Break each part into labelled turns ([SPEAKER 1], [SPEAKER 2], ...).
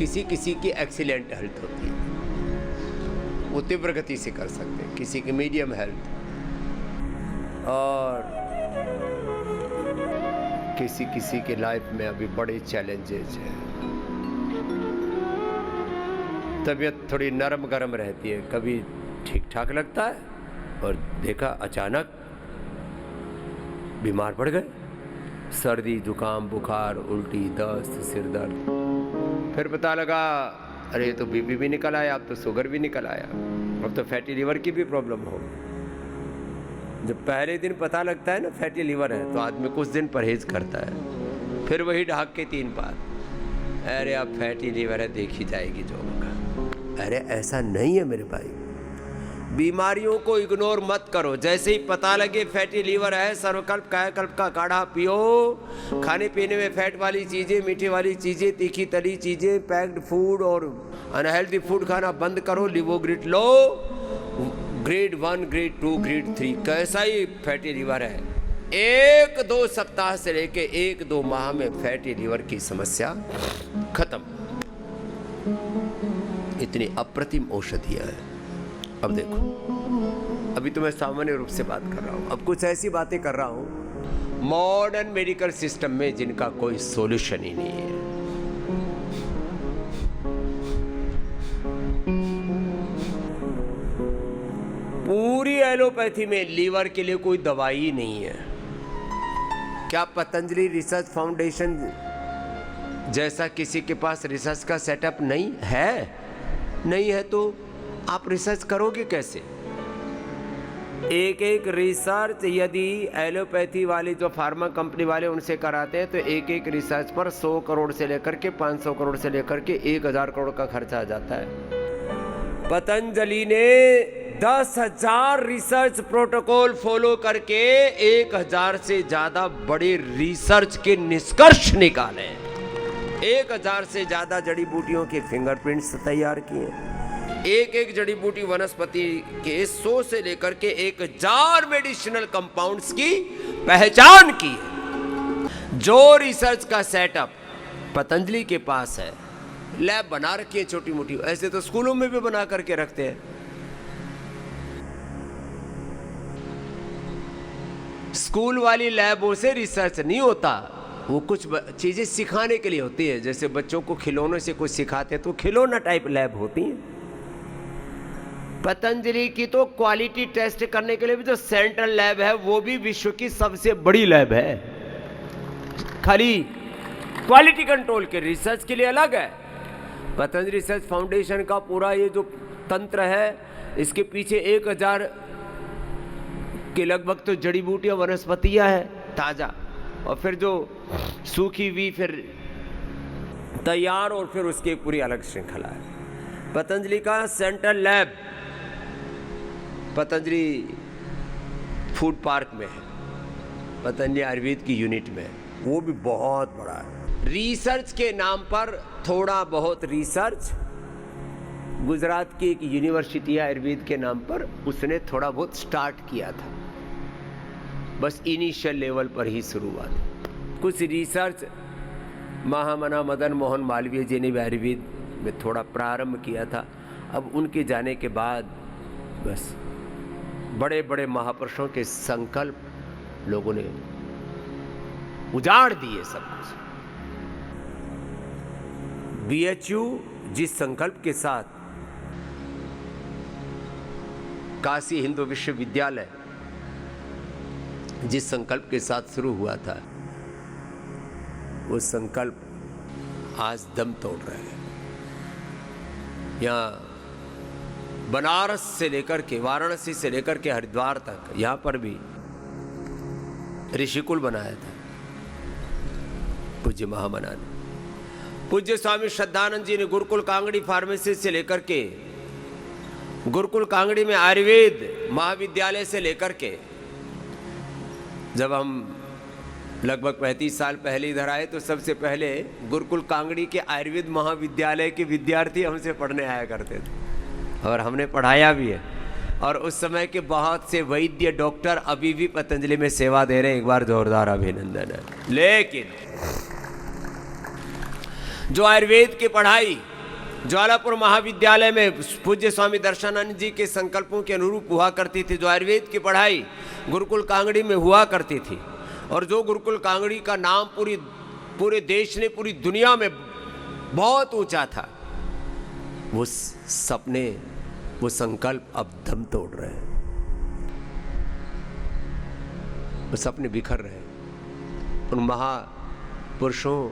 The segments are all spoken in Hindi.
[SPEAKER 1] किसी किसी की एक्सीलेंट हेल्थ होती है, वो तीव्र गति से कर सकते हैं, किसी की मीडियम हेल्थ, और किसी किसी के लाइफ में अभी बड़े चैलेंजेस हैं। तबीयत थोड़ी नरम गरम रहती है, कभी ठीक ठाक लगता है और देखा अचानक बीमार पड़ गए, सर्दी जुकाम बुखार उल्टी दस्त सिर दर्द। फिर पता लगा अरे ये तो बीपी भी निकल आया, अब तो शुगर भी निकल आया, अब तो फैटी लीवर की भी प्रॉब्लम हो। जब पहले दिन पता लगता है ना फैटी लीवर है, तो आदमी कुछ दिन परहेज करता है, फिर वही ढाक के 3 बार, अरे अब फैटी लीवर है देखी जाएगी जो होगा। अरे ऐसा नहीं है मेरे भाई, बीमारियों को इग्नोर मत करो। जैसे ही पता लगे फैटी लीवर है, सर्वकल्प कायाकल्प का काढ़ा पियो, खाने पीने में फैट वाली चीज़ें, मीठे वाली चीज़ें, तीखी तली चीज़ें, पैक्ड फूड और अनहेल्दी फूड खाना बंद करो, लिवोग्रिड लो, ग्रेड 1 ग्रेड 2 ग्रेड 3। कैसा ही फैटी लीवर है, 1-2 सप्ताह से लेके 1-2 माह में फैटी लीवर की समस्या खत्म। इतनी अप्रतिम औषधियाँ हैं। अब देखो, अभी तो मैं सामान्य रूप से बात कर रहा हूँ, अब कुछ ऐसी बातें कर रहा हूँ मॉडर्न मेडिकल सिस्टम में जिनका कोई सॉल्यूशन ही नहीं है। पूरी एलोपैथी में लीवर के लिए कोई दवाई ही नहीं है। क्या पतंजलि रिसर्च फाउंडेशन जैसा किसी के पास रिसर्च का सेटअप नहीं है? नहीं है तो आप रिसर्च करोगे कैसे? एक एक रिसर्च यदि एलोपैथी वाली जो फार्मा कंपनी वाले उनसे कराते हैं तो एक एक रिसर्च पर 100 करोड़ से लेकर के 500 करोड़ से लेकर के 1000 करोड़ का खर्चा आ जाता है। पतंजलि ने 10,000 रिसर्च प्रोटोकॉल फॉलो करके 1000 से ज्यादा बड़े रिसर्च के निष्कर्ष निकाले, 1000 से ज्यादा जड़ी बूटियों के फिंगरप्रिंट्स तैयार किए, एक एक जड़ी बूटी वनस्पति के 100 से लेकर के 1000 मेडिसिनल कंपाउंड्स की पहचान की है। जो रिसर्च का सेटअप पतंजलि के पास है, लैब बना रखी है छोटी मोटी, ऐसे तो स्कूलों में भी बना करके रखते हैं। स्कूल वाली लैबों से रिसर्च नहीं होता, वो कुछ चीजें सिखाने के लिए होती है। जैसे बच्चों को खिलौनों से कुछ सिखाते हैं तो खिलौना टाइप लैब होती है। पतंजलि की तो क्वालिटी टेस्ट करने के लिए भी जो सेंट्रल लैब है वो भी विश्व की सबसे बड़ी लैब है, खाली क्वालिटी कंट्रोल के रिसर्च के लिए अलग है। पतंजलि रिसर्च फाउंडेशन का पूरा ये जो तंत्र है, इसके पीछे 1000 के लगभग तो जड़ी बूटियां वनस्पतियां हैं ताजा, और फिर जो सूखी हुई फिर तैयार, और फिर उसकी एक पूरी अलग श्रृंखला है। पतंजलि का central lab Patanjali food park में है, पतंजलि आयुर्वेद की यूनिट में है, वो भी बहुत बड़ा है। रिसर्च के नाम पर थोड़ा बहुत रिसर्च, गुजरात की एक यूनिवर्सिटी आयुर्वेद के नाम पर उसने थोड़ा बहुत स्टार्ट किया था, बस इनिशियल लेवल पर ही शुरुआत। कुछ रिसर्च महामना मदन मोहन मालवीय जी ने भी आयुर्वेद में थोड़ा प्रारंभ किया था। अब उनके जाने के बाद बस बड़े बड़े महापुरुषों के संकल्प लोगों ने उजाड़ दिए सब कुछ। बीएचयू जिस संकल्प के साथ काशी हिंदू विश्वविद्यालय जिस संकल्प के साथ शुरू हुआ था, वो संकल्प आज दम तोड़ रहे हैं। यहाँ बनारस से लेकर के वाराणसी से लेकर के हरिद्वार तक यहाँ पर भी ऋषिकुल बनाया था पूज्य महामना ने। पूज्य स्वामी श्रद्धानंद जी ने गुरुकुल कांगड़ी फार्मेसी से लेकर के गुरुकुल कांगड़ी में आयुर्वेद महाविद्यालय से लेकर के, जब हम लगभग 35 साल पहले इधर आए तो सबसे पहले गुरुकुल कांगड़ी के आयुर्वेद महाविद्यालय के विद्यार्थी हमसे पढ़ने आया करते थे, और हमने पढ़ाया भी है। और उस समय के बहुत से वैद्य डॉक्टर अभी भी पतंजलि में सेवा दे रहे हैं, एक बार जोरदार अभिनंदन है। लेकिन जो आयुर्वेद की पढ़ाई ज्वालापुर महाविद्यालय में पूज्य स्वामी दर्शनानंद जी के संकल्पों के अनुरूप हुआ करती थी। जो आयुर्वेद की पढ़ाई गुरुकुल कांगड़ी में हुआ करती थी, और जो गुरुकुल कांगड़ी का नाम पूरे देश ने, पूरी दुनिया में बहुत ऊंचा था, वो सपने, वो संकल्प अब दम तोड़ रहे हैं, वो सपने बिखर रहे हैं। उन महापुरुषों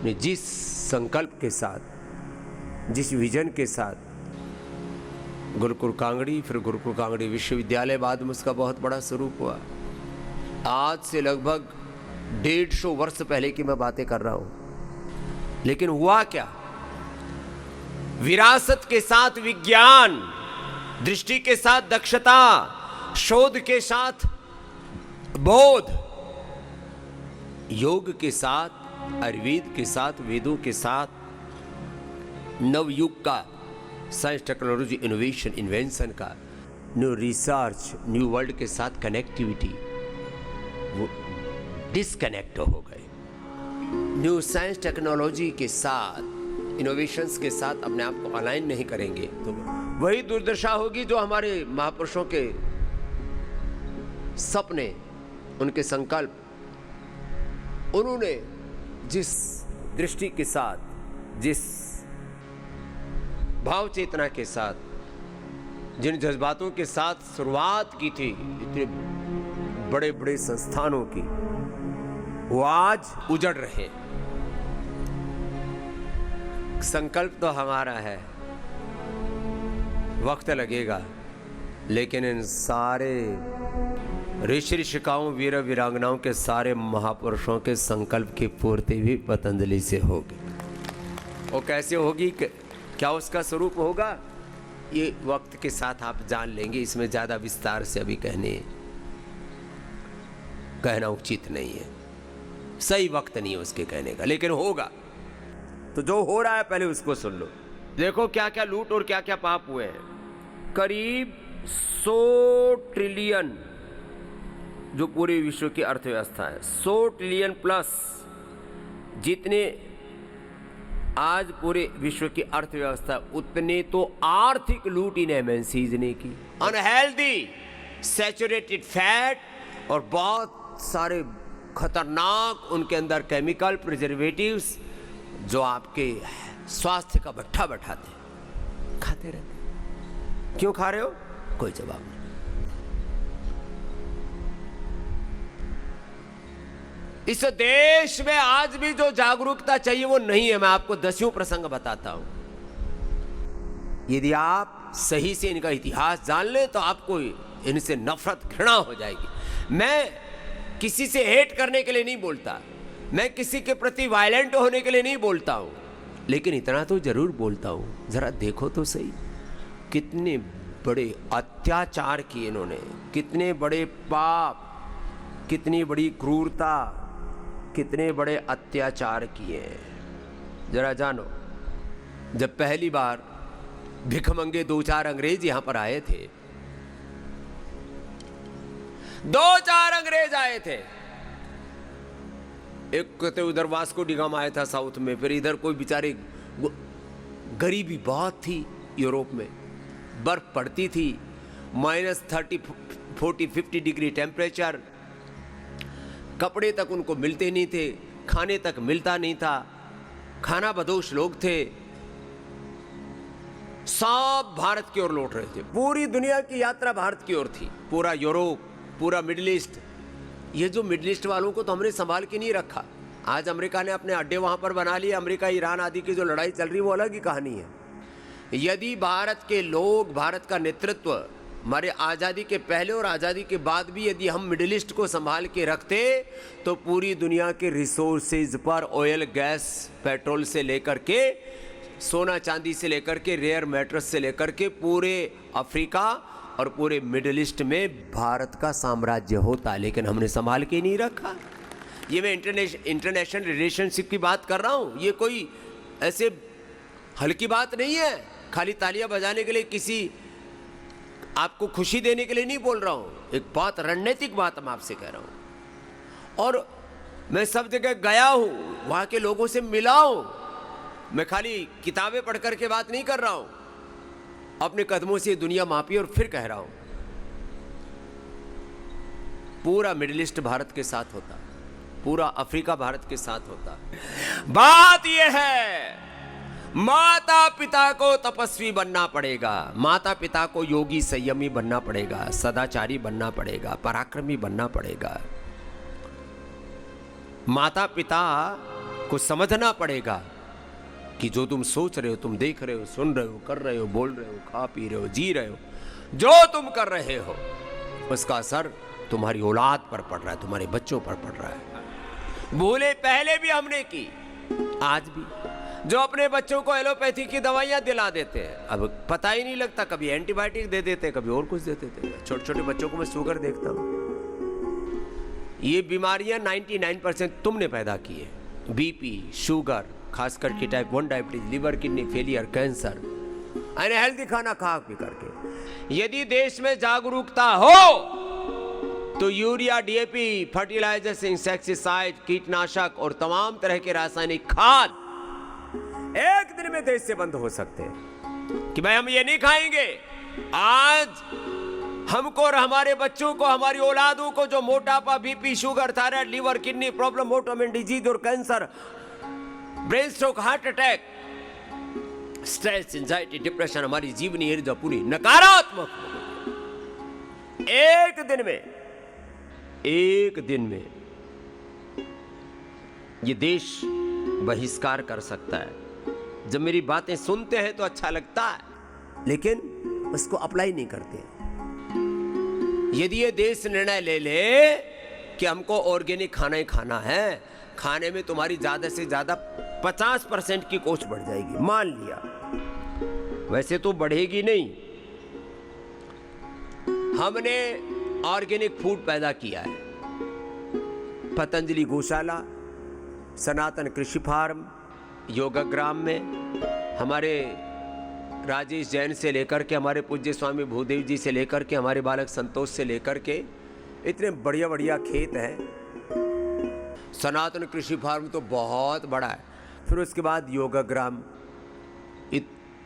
[SPEAKER 1] ने जिस संकल्प के साथ, जिस विजन के साथ गुरुकुल कांगड़ी, फिर गुरुकुल कांगड़ी विश्वविद्यालय, बाद में उसका बहुत बड़ा स्वरूप हुआ। आज से लगभग 150 वर्ष पहले की मैं बातें कर रहा हूं। लेकिन हुआ क्या? विरासत के साथ विज्ञान, दृष्टि के साथ दक्षता, शोध के साथ बोध, योग के साथ, आयुर्वेद के साथ, वेदों के साथ, नवयुग का साइंस, टेक्नोलॉजी, इनोवेशन, इन्वेंशन का, न्यू रिसर्च, न्यू वर्ल्ड के साथ कनेक्टिविटी, वो डिस्कनेक्ट हो गए। न्यू साइंस टेक्नोलॉजी के साथ, इनोवेशंस के साथ अपने आप को अलाइन नहीं करेंगे तो वही दुर्दशा होगी जो हमारे महापुरुषों के सपने, उनके संकल्प, उन्होंने जिस दृष्टि के साथ, जिस भाव चेतना के साथ, जिन जज्बातों के साथ शुरुआत की थी इतने बड़े बड़े संस्थानों की, वो आज उजड़ रहे। संकल्प तो हमारा है, वक्त लगेगा, लेकिन इन सारे ऋषि ऋषिकाओं, वीर वीरांगनाओं के सारे महापुरुषों के संकल्प की पूर्ति भी पतंजलि से होगी। वो कैसे होगी, क्या उसका स्वरूप होगा, ये वक्त के साथ आप जान लेंगे। इसमें ज़्यादा विस्तार से अभी कहना उचित नहीं है, सही वक्त नहीं है उसके कहने का, लेकिन होगा। तो जो हो रहा है पहले उसको सुन लो। देखो क्या क्या लूट और क्या क्या पाप हुए हैं। करीब 100 ट्रिलियन जो पूरे विश्व की अर्थव्यवस्था है, 100 ट्रिलियन प्लस जितने आज पूरे विश्व की अर्थव्यवस्था, उतने तो आर्थिक लूट इन एमएनसीज ने की। अनहेल्दी, सैचुरेटेड फैट और बहुत सारे खतरनाक उनके अंदर केमिकल प्रिजर्वेटिव्स जो आपके स्वास्थ्य का भट्ठा बैठाते, खाते रहते। क्यों खा रहे हो? कोई जवाब नहीं। इस देश में आज भी जो जागरूकता चाहिए वो नहीं है। मैं आपको 10 प्रसंग बताता हूं। यदि आप सही से इनका इतिहास जान ले तो आपको इनसे नफरत, घृणा हो जाएगी। मैं किसी से हेट करने के लिए नहीं बोलता, मैं किसी के प्रति वायलेंट होने के लिए नहीं बोलता हूं, लेकिन इतना तो जरूर बोलता हूं, जरा देखो तो सही कितने बड़े अत्याचार किए इन्होंने, कितने बड़े पाप, कितनी बड़ी क्रूरता, कितने बड़े अत्याचार किए हैं। जरा जानो, जब पहली बार भिखमंगे 2-4 अंग्रेज यहां पर आए थे, 2-4 अंग्रेज आए थे। एक कहते उधर वास्को डी गामा आया था साउथ में, फिर इधर कोई बेचारे, गरीबी बहुत थी यूरोप में, बर्फ पड़ती थी, -30, 40, 50 डिग्री टेम्परेचर, कपड़े तक उनको मिलते नहीं थे, खाने तक मिलता नहीं था, खाना बदोश लोग थे, सब भारत की ओर लौट रहे थे। पूरी दुनिया की यात्रा भारत की ओर थी, पूरा यूरोप, पूरा मिडिल ईस्ट। ये जो मिडिल ईस्ट वालों को तो हमने संभाल के नहीं रखा। आज अमेरिका ने अपने अड्डे वहां पर बना लिए। अमेरिका ईरान आदि की जो लड़ाई चल रही है वो अलग ही कहानी है। यदि भारत के लोग, भारत का नेतृत्व, हमारे आज़ादी के पहले और आज़ादी के बाद भी यदि हम मिडिल ईस्ट को संभाल के रखते तो पूरी दुनिया के रिसोर्सेज पर, ऑयल, गैस, पेट्रोल से लेकर के, सोना चांदी से लेकर के, रेयर मेटल्स से लेकर के, पूरे अफ्रीका और पूरे मिडिल ईस्ट में भारत का साम्राज्य होता, लेकिन हमने संभाल के नहीं रखा। ये मैं इंटरनेशनल रिलेशनशिप की बात कर रहा हूँ, ये कोई ऐसे हल्की बात नहीं है, खाली तालियां बजाने के लिए, किसी आपको खुशी देने के लिए नहीं बोल रहा हूँ। एक बहुत रणनीतिक बात मैं आपसे कह रहा हूँ। और मैं सब जगह गया हूँ, वहाँ के लोगों से मिला हूँ, मैं खाली किताबें पढ़ करके बात नहीं कर रहा हूं, अपने कदमों से दुनिया मापी और फिर कह रहा हूं। पूरा मिडिल ईस्ट भारत के साथ होता, पूरा अफ्रीका भारत के साथ होता। बात यह है, माता पिता को तपस्वी बनना पड़ेगा, माता पिता को योगी संयमी बनना पड़ेगा, सदाचारी बनना पड़ेगा, पराक्रमी बनना पड़ेगा। माता पिता को समझना पड़ेगा कि जो तुम सोच रहे हो, तुम देख रहे हो, सुन रहे हो, कर रहे हो, बोल रहे हो, खा पी रहे हो, जी रहे हो, जो तुम कर रहे हो उसका असर तुम्हारी औलाद पर पड़ रहा है, तुम्हारे बच्चों पर पड़ रहा है। भूले पहले भी हमने की, आज भी। जो अपने बच्चों को एलोपैथी की दवाइयां दिला देते हैं, अब पता ही नहीं लगता, कभी एंटीबायोटिक दे देते, कभी और कुछ दे देते। छोटे छोटे बच्चों को मैं शुगर देखता हूं। ये बीमारियां 99% तुमने पैदा की है। बीपी, शुगर, खासकर की type 1 diabetes, liver kidney failure, cancer, unhealthy खाना खा पी करके। यदि देश में जागरूकता हो तो यूरिया, डीएपी, फर्टिलाइजर्स, इंसेक्टिसाइड, कीटनाशक और तमाम तरह के रासायनिक खाद एक दिन में देश से बंद हो सकते हैं। कि भाई हम ये नहीं खाएंगे। आज हमको और हमारे बच्चों को, हमारी औलादों को जो मोटापा, BP, sugar, thyroid, liver, kidney problem, autoimmune disease और cancer, brain stroke, heart attack, stress, anxiety, depression, हमारी जीवनी ऊर्जा पूरी नकारात्मक, एक दिन में ये देश बहिष्कार कर सकता है। जब मेरी बातें सुनते हैं तो अच्छा लगता है, लेकिन उसको अप्लाई नहीं करते। यदि ये देश निर्णय ले ले कि हमको ऑर्गेनिक खाना ही खाना है, खाने में तुम्हारी ज्यादा से ज्यादा 50% की कॉस्ट बढ़ जाएगी, मान लिया, वैसे तो बढ़ेगी नहीं। हमने ऑर्गेनिक फूड पैदा किया है। पतंजलि गौशाला, सनातन कृषि फार्म, योगाग्राम में हमारे राजेश जैन से लेकर के, हमारे पूज्य स्वामी भूदेव जी से लेकर के, हमारे बालक संतोष से लेकर के, इतने बढ़िया बढ़िया खेत हैं। सनातन कृषि फार्म तो बहुत बड़ा है। फिर उसके बाद योगाग्राम,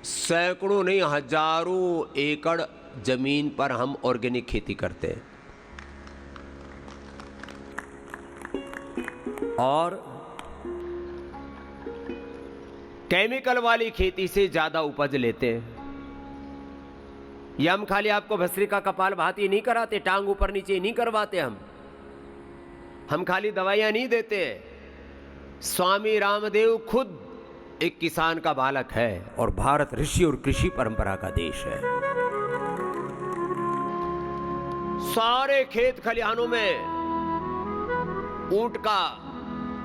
[SPEAKER 1] सैकड़ों नहीं हजारों एकड़ जमीन पर हम ऑर्गेनिक खेती करते हैं और केमिकल वाली खेती से ज्यादा उपज लेते हैं। ये हम खाली आपको भस्त्रिका कपाल भाती नहीं कराते, टांग ऊपर नीचे नहीं करवाते। हम खाली दवाइयां नहीं देते। स्वामी रामदेव खुद एक किसान का बालक है और भारत ऋषि और कृषि परंपरा का देश है। सारे खेत खलिहानों में ऊंट का,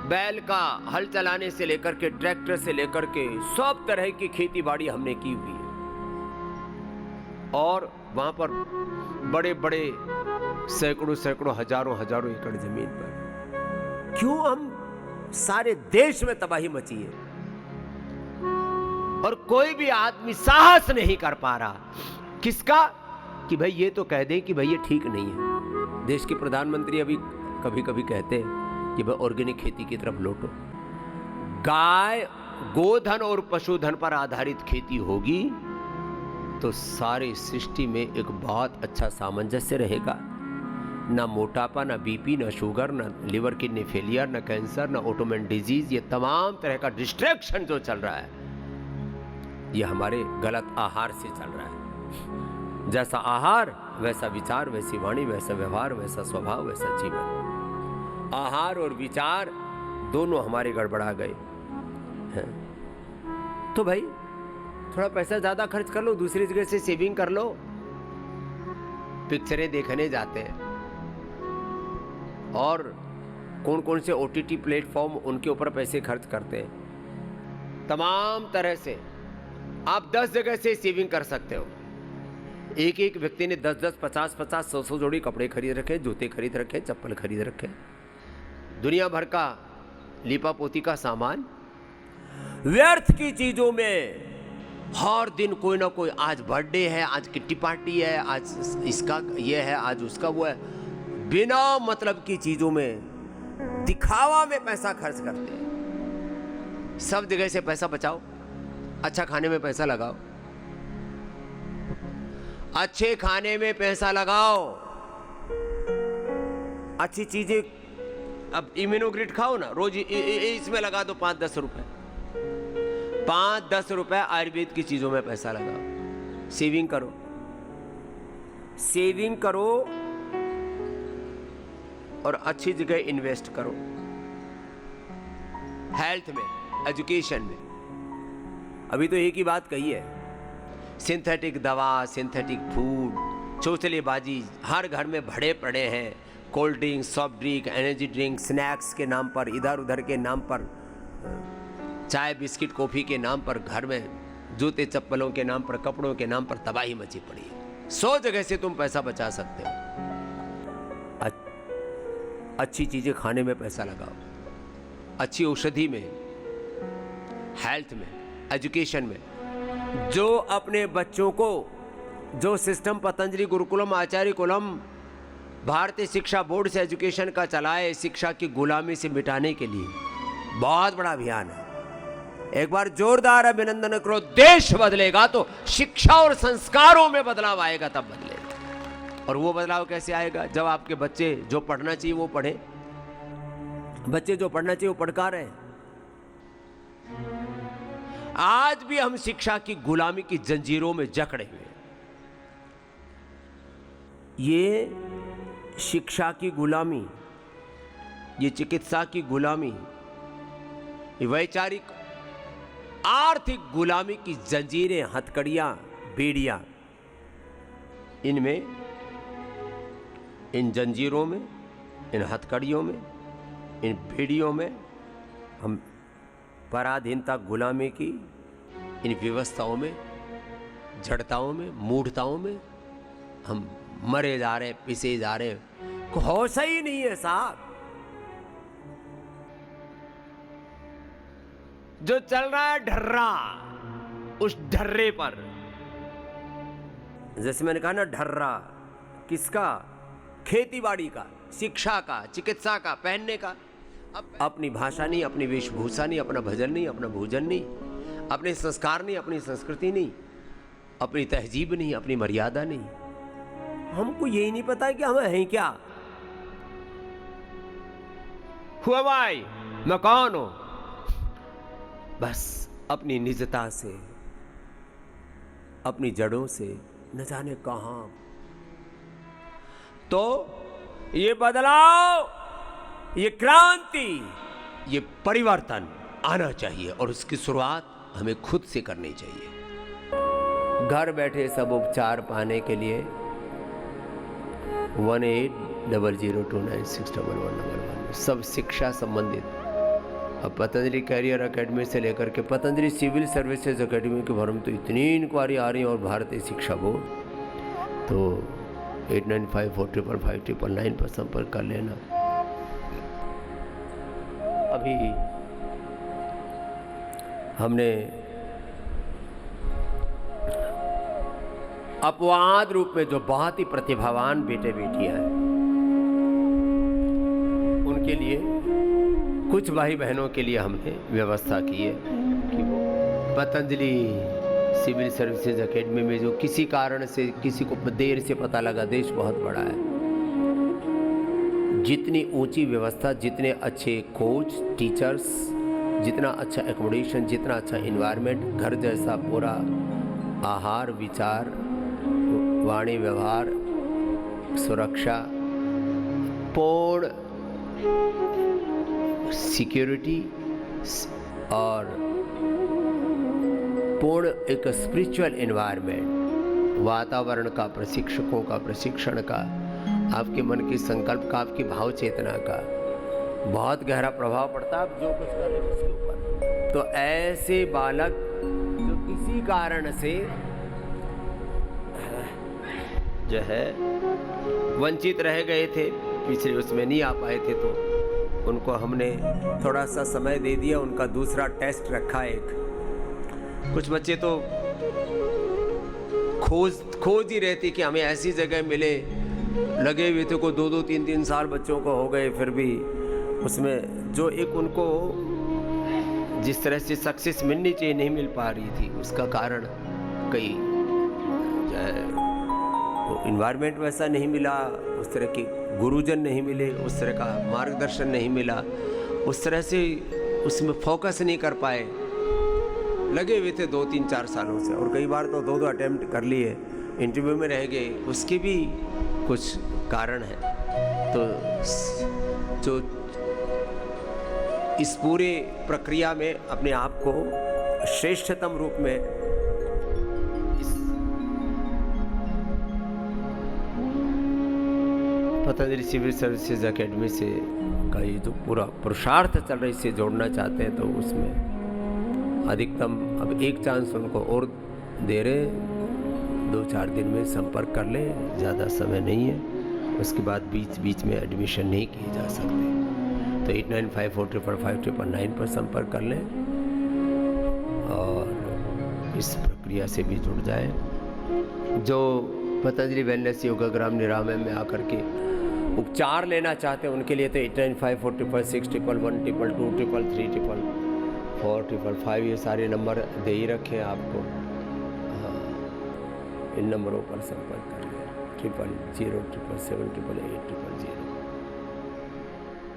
[SPEAKER 1] बैल का हल चलाने से लेकर के, ट्रैक्टर से लेकर के, सब तरह की खेती बाड़ी हमने की हुई है। और वहां पर बड़े बड़े सैकड़ों सैकड़ों हजारों हजारों एकड़ जमीन पर क्यों हम सारे देश में तबाही मची है और कोई भी आदमी साहस नहीं कर पा रहा। किसका? कि भाई ये तो कह दे कि भाई ये ठीक नहीं है। देश के प्रधानमंत्री अभी कभी कभी कहते हैं कि भाई ऑर्गेनिक खेती की तरफ लौटो। गाय, गोधन और पशुधन पर आधारित खेती होगी तो सारी सृष्टि में एक बहुत अच्छा सामंजस्य रहेगा। ना मोटापा, ना बीपी, ना शुगर, ना लिवर किडनी फेलियर, ना कैंसर, ना ऑटोइम्यून डिजीज, ये तमाम तरह का डिस्ट्रैक्शन जो चल रहा है ये हमारे गलत आहार से चल रहा है। जैसा आहार वैसा विचार, वैसी वाणी, वैसा व्यवहार, वैसा स्वभाव, वैसा जीवन। आहार और विचार दोनों हमारे गड़बड़ा गए हैं। तो भाई थोड़ा पैसा ज्यादा खर्च कर लो, दूसरी जगह से सेविंग कर लो। पिक्चरें देखने जाते हैं और कौन कौन से OTT प्लेटफॉर्म उनके ऊपर पैसे खर्च करते हैं। तमाम तरह से आप 10 जगह से सेविंग कर सकते हो। एक एक व्यक्ति ने 10-10, 50-50, 100-100 जोड़ी कपड़े खरीद रखे, जूते खरीद रखे, चप्पल खरीद रखे, दुनिया भर का लीपा पोती का सामान। व्यर्थ की चीजों में हर दिन कोई ना कोई, आज बर्थडे है, आज किट्टी पार्टी है, आज इसका ये है, आज उसका वो है। बिना मतलब की चीजों में, दिखावा में पैसा खर्च करते हैं। सब जगह से पैसा बचाओ। अच्छा खाने में पैसा लगाओ, अच्छे खाने में पैसा लगाओ, अच्छी चीजें। अब इम्यूनोग्रिड खाओ ना, रोज इसमें लगा दो 5-10 रुपए, 5-10 रुपए आयुर्वेद की चीजों में पैसा लगाओ। सेविंग करो, सेविंग करो और अच्छी जगह इन्वेस्ट करो, हेल्थ में, एजुकेशन में। अभी तो एक ही बात कही है, सिंथेटिक दवा, सिंथेटिक फूड, चौचलेबाजी हर घर में भरे पड़े हैं। Cold drink, soft drink, energy drink, snacks के नाम पर, इधर उधर के नाम पर, चाय बिस्किट कॉफी के नाम पर, घर में जूते चप्पलों के नाम पर, कपड़ों के नाम पर तबाही मची पड़ी है। 100 जगह से तुम पैसा बचा सकते हो। अच्छी चीजें खाने में पैसा लगाओ, अच्छी औषधि में, हेल्थ में, एजुकेशन में। जो अपने बच्चों को, जो सिस्टम पतंजलि गुरुकुलम, आचार्य कुलम, भारतीय शिक्षा बोर्ड से एजुकेशन का चलाए, शिक्षा की गुलामी से मिटाने के लिए बहुत बड़ा अभियान है। एक बार जोरदार अभिनंदन करो। देश बदलेगा तो शिक्षा और संस्कारों में बदलाव आएगा, तब बदलेगा। और वो बदलाव कैसे आएगा? जब आपके बच्चे जो पढ़ना चाहिए वो पढ़े, बच्चे जो पढ़ना चाहिए वो पढ़ा रहे। आज भी हम शिक्षा की गुलामी की जंजीरों में जकड़े हुए। ये शिक्षा की गुलामी, ये चिकित्सा की गुलामी, ये वैचारिक आर्थिक गुलामी की जंजीरें, हथकड़ियां, बेड़ियां, इनमें, इन जंजीरों में, इन हथकड़ियों में, इन बेड़ियों में हम पराधीनता, गुलामी की इन व्यवस्थाओं में, जड़ताओं में, मूढ़ताओं में हम मरे जा रहे, पिसे जा रहे। होश ही नहीं है साहब। जो चल रहा है ढर्रा, उस ढर्रे पर, जैसे मैंने कहा ना, ढर्रा किसका? खेतीबाड़ी का, शिक्षा का, चिकित्सा का, पहनने का। अपनी भाषा नहीं, अपनी वेशभूषा नहीं, अपना भजन नहीं, अपना भोजन नहीं, अपने संस्कार नहीं, अपनी संस्कृति नहीं, अपनी तहजीब नहीं, अपनी मर्यादा नहीं। हमको यही नहीं पता है कि हम हैं क्या। Who am I? मैं कौन हूं? बस अपनी निजता से, अपनी जड़ों से न जाने कहां। तो ये बदलाव, ये क्रांति, ये परिवर्तन आना चाहिए और उसकी शुरुआत हमें खुद से करनी चाहिए। घर बैठे सब उपचार पाने के लिए 1800296111 सब शिक्षा संबंधित। अब पतंजलि कैरियर एकेडमी से लेकर के पतंजलि सिविल सर्विसेज एकेडमी के बारे में तो इतनी इंक्वायरी आ रही है, और भारतीय शिक्षा बोर्ड, तो 89545559 पर संपर्क कर लेना। अभी हमने अपवाद रूप में जो बहुत ही प्रतिभावान बेटे बेटियां हैं, उनके लिए, कुछ भाई बहनों के लिए हमने व्यवस्था की है कि वो पतंजलि सिविल सर्विसेज एकेडमी में, जो किसी कारण से किसी को देर से पता लगा, देश बहुत बड़ा है, जितनी ऊंची व्यवस्था, जितने अच्छे कोच, टीचर्स, जितना अच्छा एकोमोडेशन, जितना अच्छा इन्वायरमेंट, घर जैसा पूरा आहार, विचार, वाणी व्यवहार, सुरक्षा, पूर्ण सिक्योरिटी और पूर्ण एक स्पिरिचुअल एनवायरनमेंट, वातावरण का, प्रशिक्षकों का, प्रशिक्षण का, आपके मन की संकल्प का, आपकी भाव चेतना का बहुत गहरा प्रभाव पड़ता है। आप जो कुछ कर रहे हैं उसके ऊपर। तो ऐसे बालक जो किसी कारण से जो है वंचित रह गए थे, पिछले उसमें नहीं आ पाए थे, तो उनको हमने थोड़ा सा समय दे दिया। उनका दूसरा टेस्ट रखा एक। कुछ बच्चे तो खोज ही रहती कि हमें ऐसी जगह मिले, लगे हुए थे को 2-2, 3-3 साल बच्चों को हो गए, फिर भी उसमें जो एक उनको जिस तरह से सक्सेस मिलनी चाहिए नहीं मिल पा रही थी, उसका कारण कई इन्वायरमेंट वैसा नहीं मिला, उस तरह के गुरुजन नहीं मिले, उस तरह का मार्गदर्शन नहीं मिला, उस तरह से उसमें फोकस नहीं कर पाए। लगे हुए थे 2-3-4 सालों से, और कई बार तो 2-2 अटेम्प्ट कर लिए, इंटरव्यू में रह गए, उसके भी कुछ कारण हैं। तो जो इस पूरे प्रक्रिया में अपने आप को श्रेष्ठतम रूप में पतंजलि सिविल सर्विसेज एकेडमी से का ये जो पूरा पुरुषार्थ चल रहा है, इससे जोड़ना चाहते हैं, तो उसमें अधिकतम अब एक चांस उनको और दे रहे, 2-4 दिन में संपर्क कर लें, ज़्यादा समय नहीं है, उसके बाद बीच में एडमिशन नहीं किए जा सकते। तो 89545559 पर संपर्क कर लें और इस प्रक्रिया से भी जुड़ जाए। जो पतंजलि वेलनेस योगाग्राम निरामय में आकर के उपचार लेना चाहते हैं, उनके लिए तो 895466111133334455 ये सारे नंबर दे ही रखे हैं आपको। हाँ, इन नंबरों पर संपर्क कर लें, 00007778800।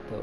[SPEAKER 1] तो